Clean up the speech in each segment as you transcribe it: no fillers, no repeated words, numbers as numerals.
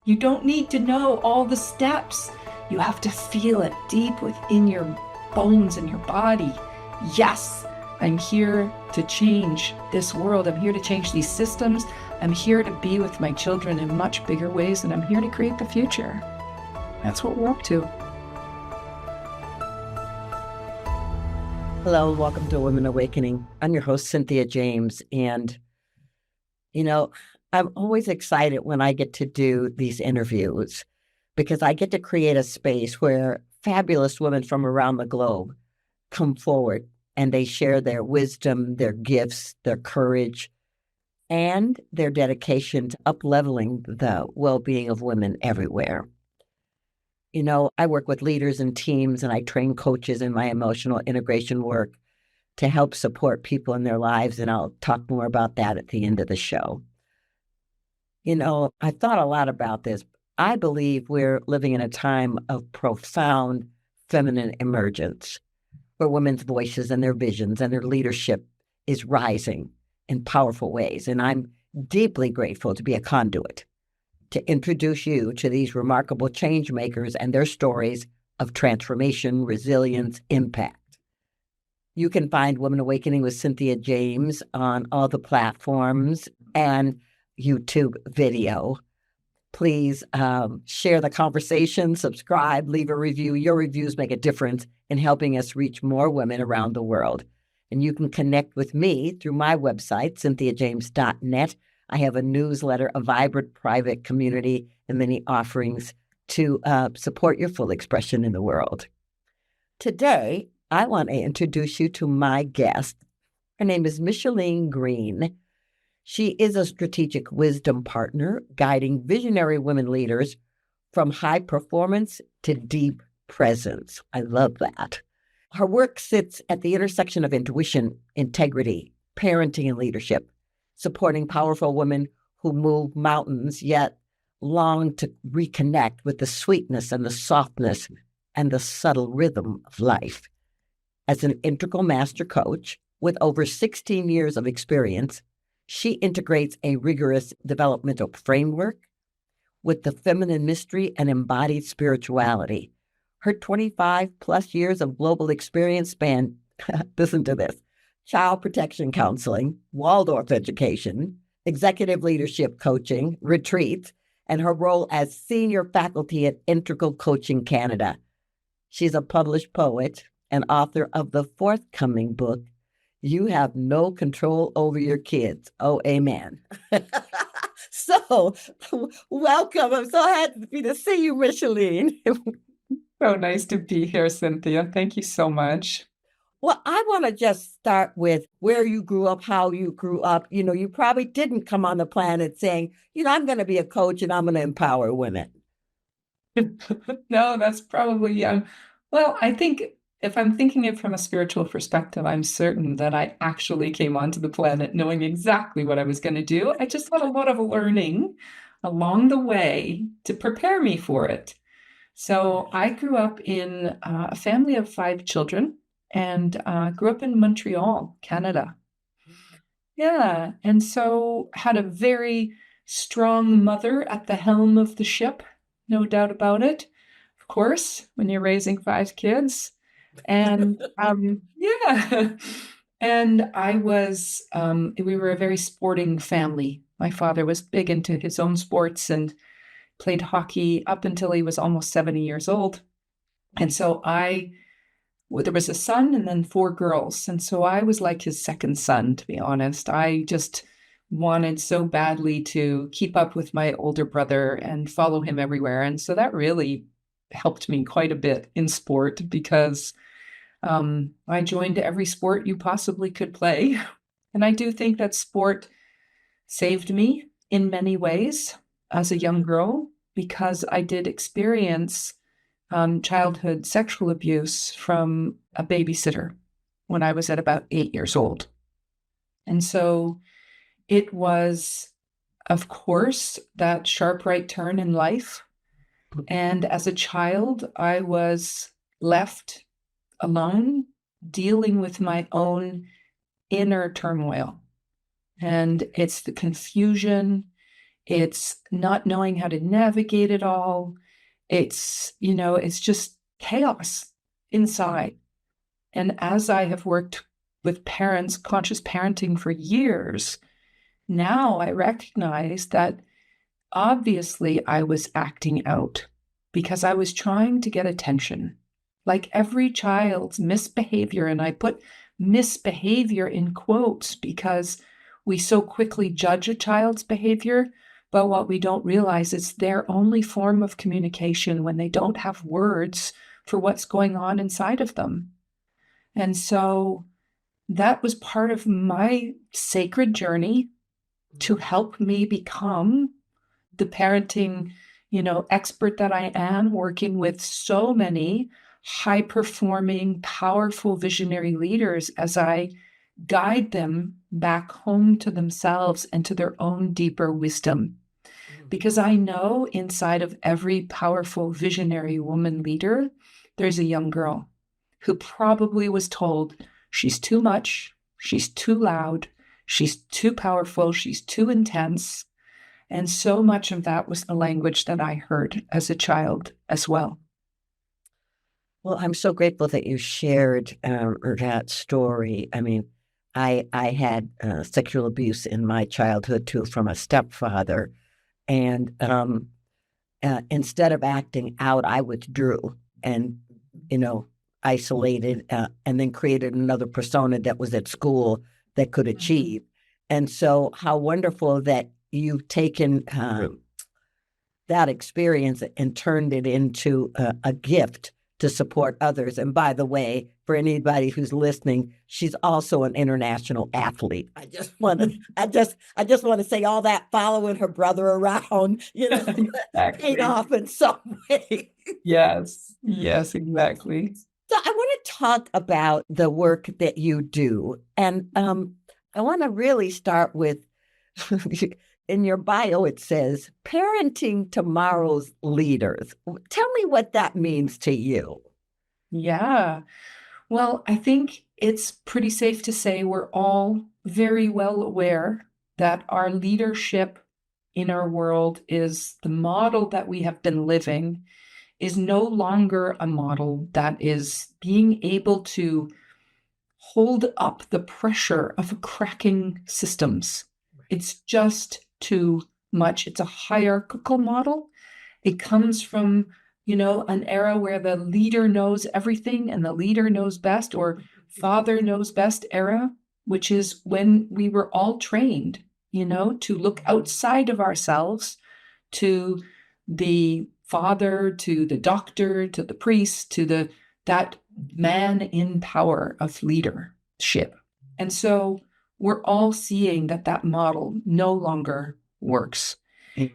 You don't need to know all the steps. You have to feel it deep within your bones and your body. Yes, I'm here to change this world. I'm here to change these systems. I'm here to be with my children in much bigger ways, and I'm here to create the future. That's what we're up to. Hello, welcome to Women Awakening. I'm your host, Cynthia James. And, I'm always excited when I get to do these interviews because I get to create a space where fabulous women from around the globe come forward and they share their wisdom, their gifts, their courage, and their dedication to up-leveling the well-being of women everywhere. I work with leaders and teams, and I train coaches in my emotional integration work to help support people in their lives, and I'll talk more about that at the end of the show. I thought a lot about this. I believe we're living in a time of profound feminine emergence, where women's voices and their visions and their leadership is rising in powerful ways, and I'm deeply grateful to be a conduit to introduce you to these remarkable change makers and their stories of transformation, resilience, impact. You can find Women Awakening with Cynthia James on all the platforms and YouTube video. Please share the conversation, subscribe, leave a review. Your reviews make a difference in helping us reach more women around the world. And you can connect with me through my website, cynthiajames.net. I have a newsletter, a vibrant private community, and many offerings to support your full expression in the world. Today, I want to introduce you to my guest. Her name is Micheline Green. She is a strategic wisdom partner, guiding visionary women leaders from high performance to deep presence. I love that. Her work sits at the intersection of intuition, integrity, parenting, and leadership, supporting powerful women who move mountains yet long to reconnect with the sweetness and the softness and the subtle rhythm of life. As an integral master coach with over 16 years of experience, she integrates a rigorous developmental framework with the feminine mystery and embodied spirituality. Her 25 plus years of global experience span, listen to this, child protection counseling, Waldorf education, executive leadership coaching, retreats, and her role as senior faculty at Integral Coaching Canada. She's a published poet and author of the forthcoming book, You Have No Control Over Your Kids. Oh, amen. So, welcome. I'm so happy to see you, Micheline. So nice to be here, Cynthia. Thank you so much. Well, I want to just start with where you grew up, how you grew up. You probably didn't come on the planet saying, I'm going to be a coach and I'm going to empower women. No, that's probably, well, I think if I'm thinking it from a spiritual perspective, I'm certain that I actually came onto the planet knowing exactly what I was going to do. I just had a lot of learning along the way to prepare me for it. So I grew up in a family of 5 children and grew up in Montreal, Canada. Yeah, and so had a very strong mother at the helm of the ship, no doubt about it. Of course, when you're raising 5 kids. And yeah, and I was, we were a very sporting family. My father was big into his own sports and played hockey up until he was almost 70 years old. And so there was a son and then 4 girls. And so I was like his second son, to be honest. I just wanted so badly to keep up with my older brother and follow him everywhere. And so that really helped me quite a bit in sport because I joined every sport you possibly could play. And I do think that sport saved me in many ways as a young girl because I did experience childhood sexual abuse from a babysitter when I was at about 8 years old. And so it was, of course, that sharp right turn in life. And as a child, I was left alone dealing with my own inner turmoil. And it's the confusion, It's not knowing how to navigate it all. It's just chaos inside. And as I have worked with parents, conscious parenting for years, now I recognize that obviously I was acting out because I was trying to get attention. Like every child's misbehavior, and I put misbehavior in quotes because we so quickly judge a child's behavior, but what we don't realize is their only form of communication when they don't have words for what's going on inside of them. And so that was part of my sacred journey to help me become the parenting, expert that I am, working with so many high performing, powerful visionary leaders as I guide them back home to themselves and to their own deeper wisdom. Because I know inside of every powerful visionary woman leader, there's a young girl who probably was told she's too much, she's too loud, she's too powerful, she's too intense. And so much of that was the language that I heard as a child as well. Well, I'm so grateful that you shared that story. I mean, I had sexual abuse in my childhood too from a stepfather, and instead of acting out, I withdrew and isolated, and then created another persona that was at school that could achieve. And so, how wonderful that you've taken that experience and turned it into a gift to support others. And by the way, for anybody who's listening, she's also an international athlete. I just want to say all that following her brother around, Exactly. paid off in some way. Yes, exactly. So I want to talk about the work that you do. And I want to really start with in your bio, it says, parenting tomorrow's leaders. Tell me what that means to you. Yeah. Well, I think it's pretty safe to say we're all very well aware that our leadership in our world is the model that we have been living is no longer a model that is being able to hold up the pressure of cracking systems. It's just too much. It's a hierarchical model. It comes from, an era where the leader knows everything and the leader knows best, or father knows best era, which is when we were all trained, to look outside of ourselves to the father, to the doctor, to the priest, to that man in power of leadership. And so we're all seeing that model no longer works.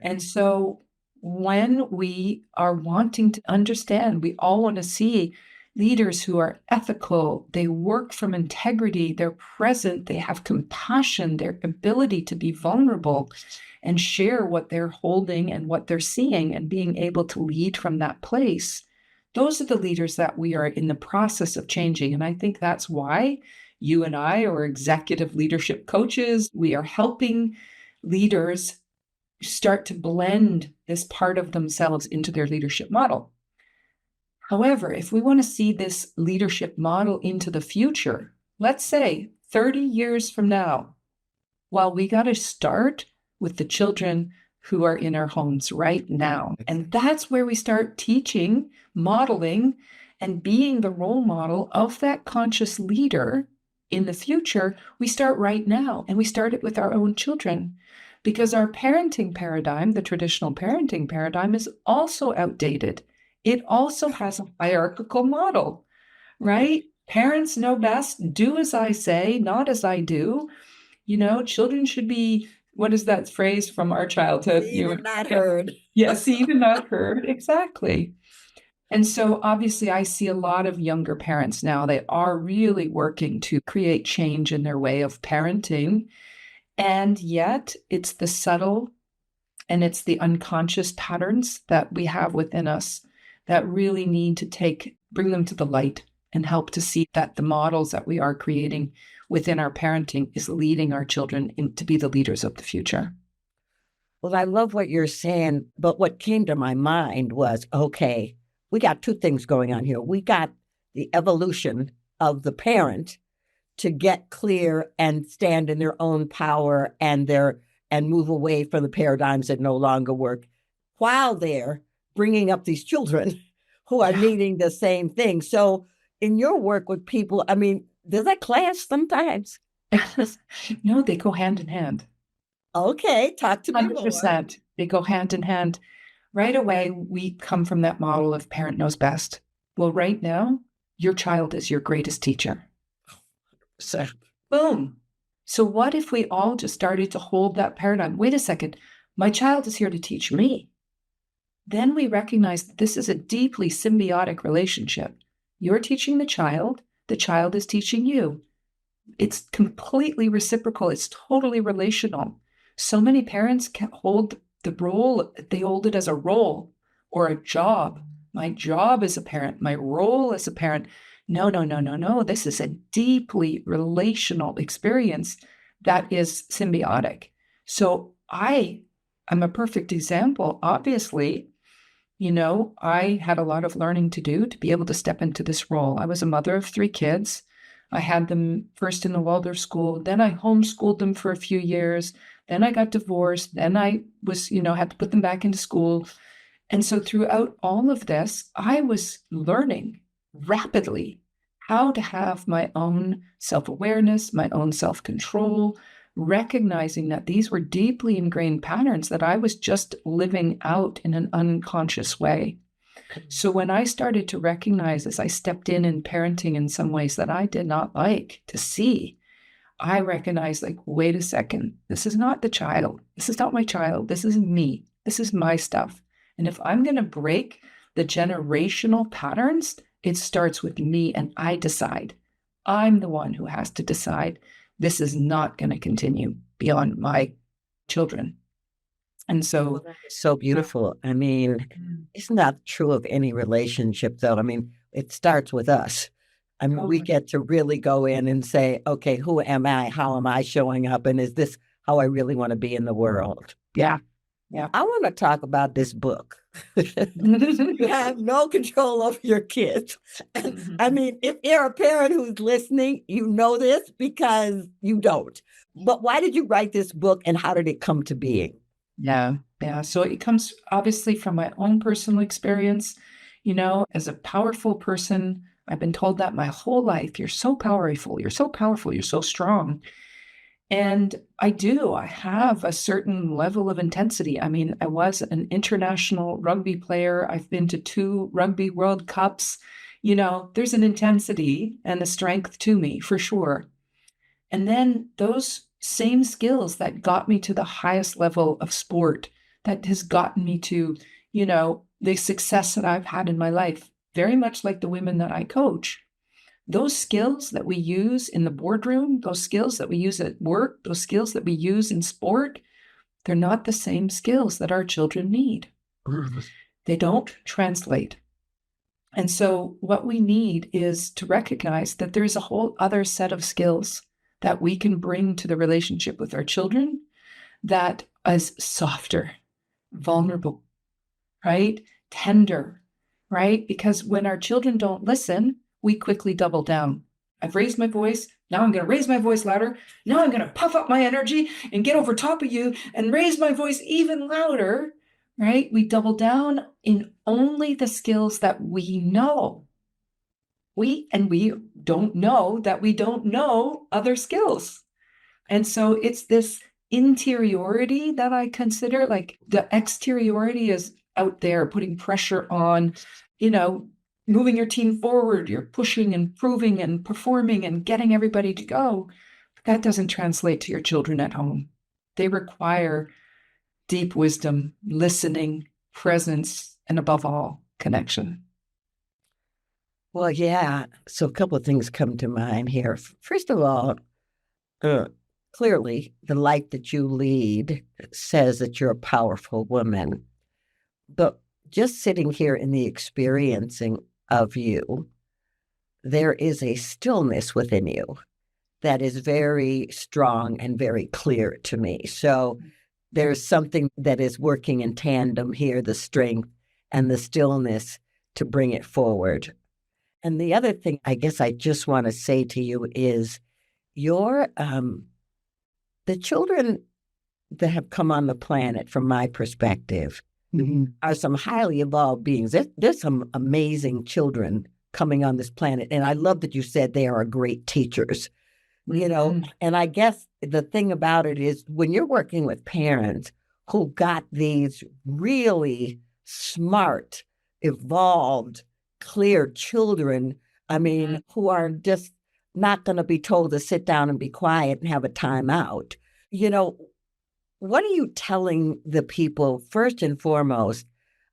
And so when we are wanting to understand, we all want to see leaders who are ethical, they work from integrity, they're present, they have compassion, their ability to be vulnerable and share what they're holding and what they're seeing and being able to lead from that place. Those are the leaders that we are in the process of changing. And I think that's why you and I are executive leadership coaches. We are helping leaders start to blend this part of themselves into their leadership model. However, if we want to see this leadership model into the future, let's say 30 years from now, well, we got to start with the children who are in our homes right now. And that's where we start teaching, modeling, and being the role model of that conscious leader in the future. We start right now, and we start it with our own children. Because our parenting paradigm, the traditional parenting paradigm, is also outdated. It also has a hierarchical model, right? Parents know best, do as I say, not as I do. Children should be, what is that phrase from our childhood? Seen and not heard. Yes, seen and not heard, exactly. And so obviously I see a lot of younger parents now, they are really working to create change in their way of parenting. And yet it's the subtle and it's the unconscious patterns that we have within us that really need to bring them to the light and help to see that the models that we are creating within our parenting is leading our children to be the leaders of the future. Well, I love what you're saying, but what came to my mind was, okay, we got two things going on here. We got the evolution of the parent to get clear and stand in their own power and move away from the paradigms that no longer work, while they're bringing up these children who are Yeah. needing the same thing. So, in your work with people, I mean, does that clash sometimes? No, they go hand in hand. Okay, talk to me more. 100%. They go hand in hand. Right away, we come from that model of parent knows best. Well, right now, your child is your greatest teacher. So, Boom. So, what if we all just started to hold that paradigm? Wait a second, my child is here to teach me. Then we recognize that this is a deeply symbiotic relationship. You're teaching the child is teaching you. It's completely reciprocal, it's totally relational. So many parents can hold the role, they hold it as a role or a job. My job as a parent, my role as a parent. No, no, no, no, no. This is a deeply relational experience that is symbiotic. So I'm a perfect example. Obviously, I had a lot of learning to do to be able to step into this role. I was a mother of 3 kids. I had them first in the Waldorf school, then I homeschooled them for a few years, then I got divorced, then I was, had to put them back into school. And so throughout all of this, I was learning rapidly how to have my own self-awareness, my own self-control, recognizing that these were deeply ingrained patterns that I was just living out in an unconscious way. So when I started to recognize as I stepped in parenting in some ways that I did not like to see, I recognized, like, wait a second, this is not the child. This is not my child. This is me. This is my stuff. And if I'm going to break the generational patterns, it starts with me, and I decide. I'm the one who has to decide this is not going to continue beyond my children. And so, so beautiful. I mean, isn't that true of any relationship, though? I mean, it starts with us. I mean, we get to really go in and say, okay, who am I? How am I showing up? And is this how I really want to be in the world? yeah. Yeah. I want to talk about this book. You have no control over your kids. I mean, if you're a parent who's listening, you know this because you don't. But why did you write this book and how did it come to being? Yeah. Yeah. So it comes obviously from my own personal experience. As a powerful person, I've been told that my whole life. You're so powerful. You're so powerful. You're so strong. And I have a certain level of intensity. I mean, I was an international rugby player. I've been to 2 rugby World Cups. There's an intensity and a strength to me for sure. And then those same skills that got me to the highest level of sport, that has gotten me to, the success that I've had in my life, very much like the women that I coach. Those skills that we use in the boardroom, those skills that we use at work, those skills that we use in sport, they're not the same skills that our children need. They don't translate. And so what we need is to recognize that there's a whole other set of skills that we can bring to the relationship with our children that is softer, vulnerable, right? Tender, right? Because when our children don't listen, we quickly double down. I've raised my voice. Now I'm going to raise my voice louder. Now I'm going to puff up my energy and get over top of you and raise my voice even louder, right? We double down in only the skills that we know. We don't know that we don't know other skills. And so it's this interiority that I consider, like the exteriority is out there putting pressure on, moving your team forward. You're pushing and proving and performing and getting everybody to go. That doesn't translate to your children at home. They require deep wisdom, listening, presence, and above all, connection. Well, yeah. So a couple of things come to mind here. First of all, clearly the life that you lead says that you're a powerful woman. But just sitting here in the experiencing of you, there is a stillness within you that is very strong and very clear to me. So there's something that is working in tandem here, the strength and the stillness to bring it forward. And the other thing I guess I just want to say to you is your the children that have come on the planet, from my perspective, are some highly evolved beings. There's some amazing children coming on this planet. And I love that you said they are great teachers, and I guess the thing about it is when you're working with parents who got these really smart, evolved, clear children, who are just not going to be told to sit down and be quiet and have a timeout. What are you telling the people, first and foremost,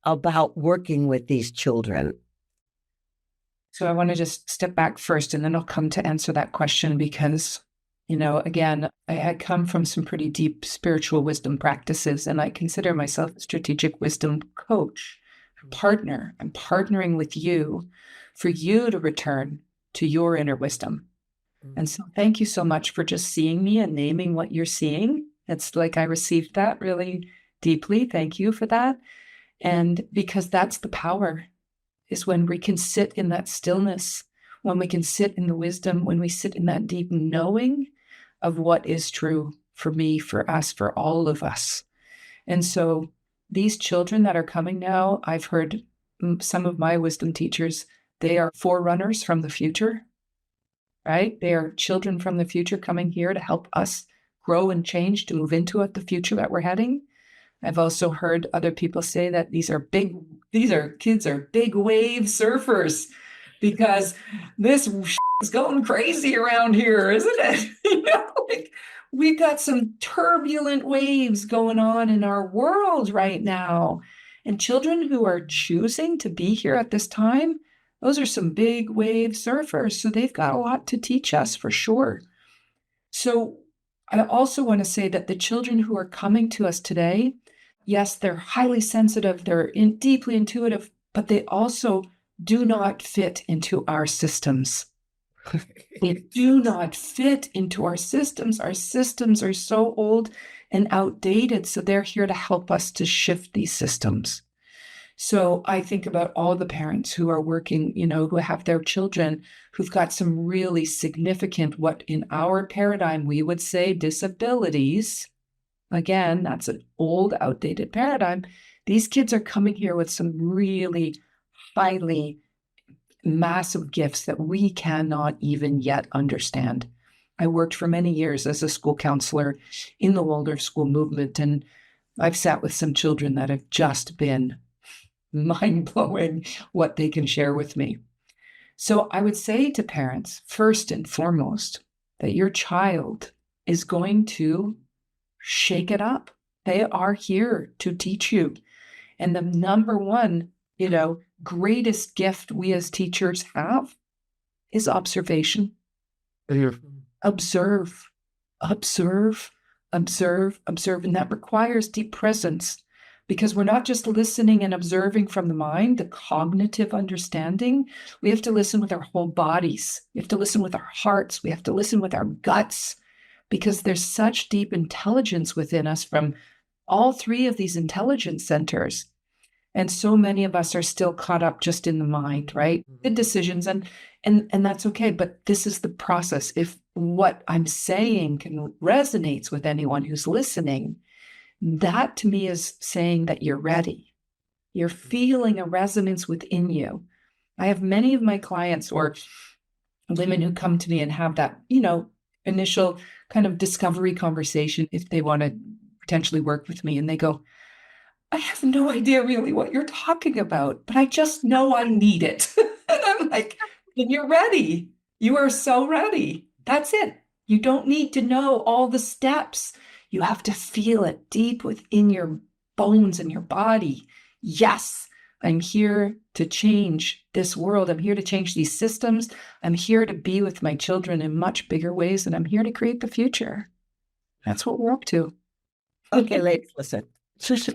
about working with these children? So I want to just step back first, and then I'll come to answer that question because, again, I had come from some pretty deep spiritual wisdom practices, and I consider myself a strategic wisdom coach, partner. I'm partnering with you for you to return to your inner wisdom. And so thank you so much for just seeing me and naming what you're seeing. It's like I received that really deeply. Thank you for that. And because that's the power, is when we can sit in that stillness, when we can sit in the wisdom, when we sit in that deep knowing of what is true for me, for us, for all of us. And so these children that are coming now, I've heard some of my wisdom teachers, they are forerunners from the future, right? They are children from the future coming here to help us grow and change, to move into the future that we're heading. I've also heard other people say that these kids are big wave surfers because this is going crazy around here, isn't it? We've got some turbulent waves going on in our world right now. And children who are choosing to be here at this time, those are some big wave surfers. So they've got a lot to teach us for sure. So I also want to say that the children who are coming to us today, yes, they're highly sensitive, they're deeply intuitive, but they also do not fit into our systems. They do not fit into our systems. Our systems are so old and outdated, so they're here to help us to shift these systems. So I think about all the parents who are working, who have their children who've got some really significant, what in our paradigm we would say disabilities. Again, that's an old, outdated paradigm. These kids are coming here with some really highly massive gifts that we cannot even yet understand. I worked for many years as a school counselor in the Waldorf school movement, and I've sat with some children that have just been mind-blowing what they can share with me. So I would say to parents, first and foremost, that your child is going to shake it up. They are here to teach you. And the number one, greatest gift we as teachers have is observation. Observe, observe, observe, observe. And that requires deep presence because we're not just listening and observing from the mind, the cognitive understanding. We have to listen with our whole bodies. We have to listen with our hearts. We have to listen with our guts because there's such deep intelligence within us from all three of these intelligence centers. And so many of us are still caught up just in the mind, right? The decisions, and that's okay. But this is the process. If what I'm saying resonates with anyone who's listening, that to me is saying that you're ready. You're feeling a resonance within you. I have many of my clients or women who come to me and have that, initial kind of discovery conversation if they want to potentially work with me. And they go, I have no idea really what you're talking about, but I just know I need it. And I'm like, then you're ready. You are so ready. That's it. You don't need to know all the steps. You have to feel it deep within your bones and your body. Yes, I'm here to change this world. I'm here to change these systems. I'm here to be with my children in much bigger ways, and I'm here to create the future. That's what we're up to. Okay, ladies, listen. This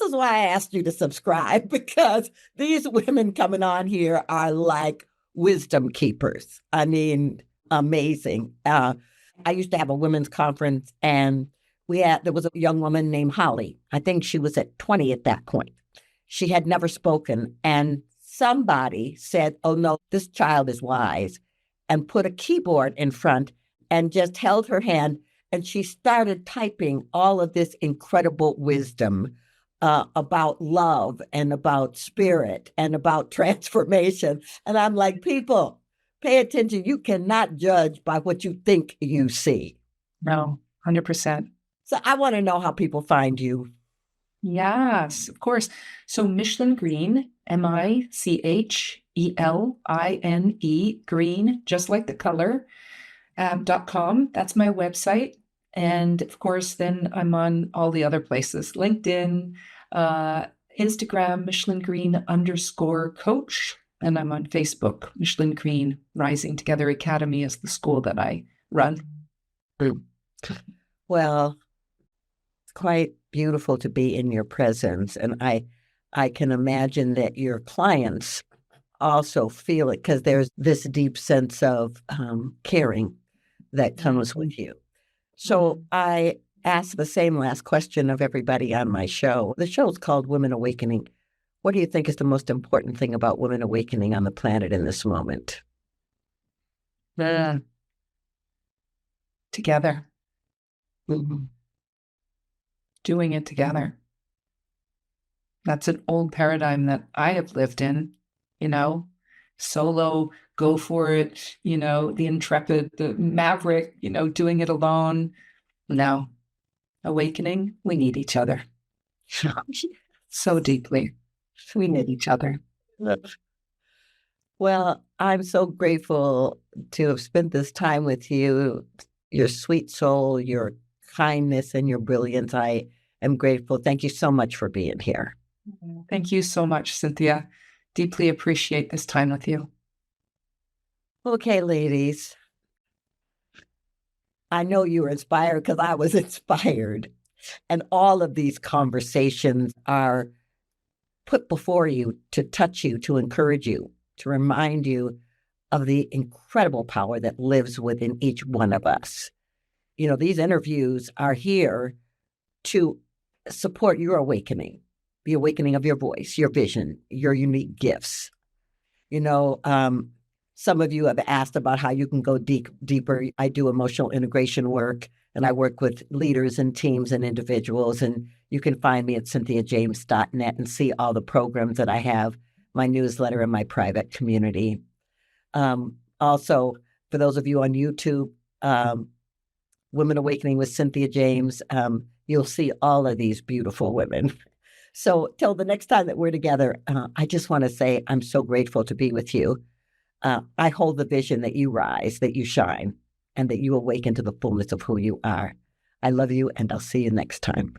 is why I asked you to subscribe, because these women coming on here are like wisdom keepers. I mean, amazing. I used to have a women's conference, and there was a young woman named Holly. I think she was at 20 at that point. She had never spoken, and somebody said, "Oh no, this child is wise," and put a keyboard in front and just held her hand, and she started typing all of this incredible wisdom about love and about spirit and about transformation. And I'm like, people, pay attention. You cannot judge by what you think you see. No, 100%. So I want to know how people find you. Yes, of course. So Micheline Green, Micheline, Green, just like the color, .com. That's my website. And of course, then I'm on all the other places, LinkedIn, Instagram, Micheline Green _coach. And I'm on Facebook, Micheline Green Rising Together Academy is the school that I run. Well, it's quite beautiful to be in your presence. And I can imagine that your clients also feel it because there's this deep sense of caring that comes with you. So I ask the same last question of everybody on my show. The show is called Women Awakening. What do you think is the most important thing about women awakening on the planet in this moment? Together. Mm-hmm. Doing it together. That's an old paradigm that I have lived in, solo, go for it, the intrepid, the maverick, doing it alone. No. Awakening, we need each other. So deeply. We need each other. Well, I'm so grateful to have spent this time with you, your sweet soul, your kindness, and your brilliance. I am grateful. Thank you so much for being here. Thank you so much, Cynthia. Deeply appreciate this time with you. Okay, ladies. I know you were inspired because I was inspired. And all of these conversations are put before you to touch you, to encourage you, to remind you of the incredible power that lives within each one of us. These interviews are here to support your awakening, the awakening of your voice, your vision, your unique gifts. Some of you have asked about how you can go deeper. I do emotional integration work, and I work with leaders and teams and individuals. And you can find me at cynthiajames.net and see all the programs that I have, my newsletter, and my private community. Also, for those of you on YouTube, Women Awakening with Cynthia James, you'll see all of these beautiful women. So till the next time that we're together, I just want to say I'm so grateful to be with you. I hold the vision that you rise, that you shine, and that you awaken to the fullness of who you are. I love you, and I'll see you next time.